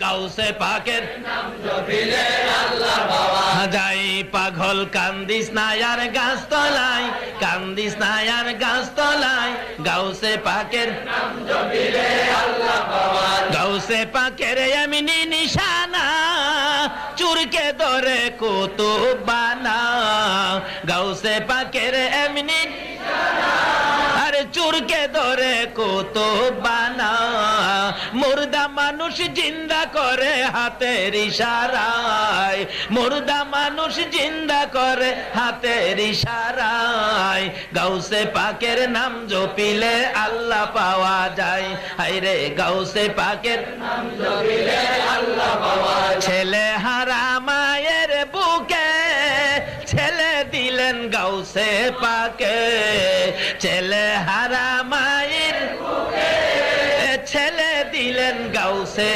গাউসে পাকের নাম জপিলে আল্লাহ পাওয়া যাই পাগল কান্দিস না আর গাছতলায় কান্দিস না আর গাছতলায় গাউসে পাকের নাম জপিলে আল্লাহ পাওয়া গাউসে পাকের এমনি নিশানা চুরকে ধরে কুতুব বানা গাউসে পাকের এমনি আরে চুরকে ধরে কুতুব বানা মুর্দা মানুষ জিন্দা করে হাতের ইশারায় মুর্দা মানুষ জিন্দা করে হাতের ইশারায় গাউসে পাকের নাম জপিলে আল্লাহ পাওয়া যায় হায়রে গাউসে পাকের নাম জপিলে আল্লাহ পাওয়া ছেলে হারা মায়ের বুকে ছেলে দিলেন গাউসে পাকে ছেলে হারা মায়ের বুকে ছেলে দিলেন গাউসে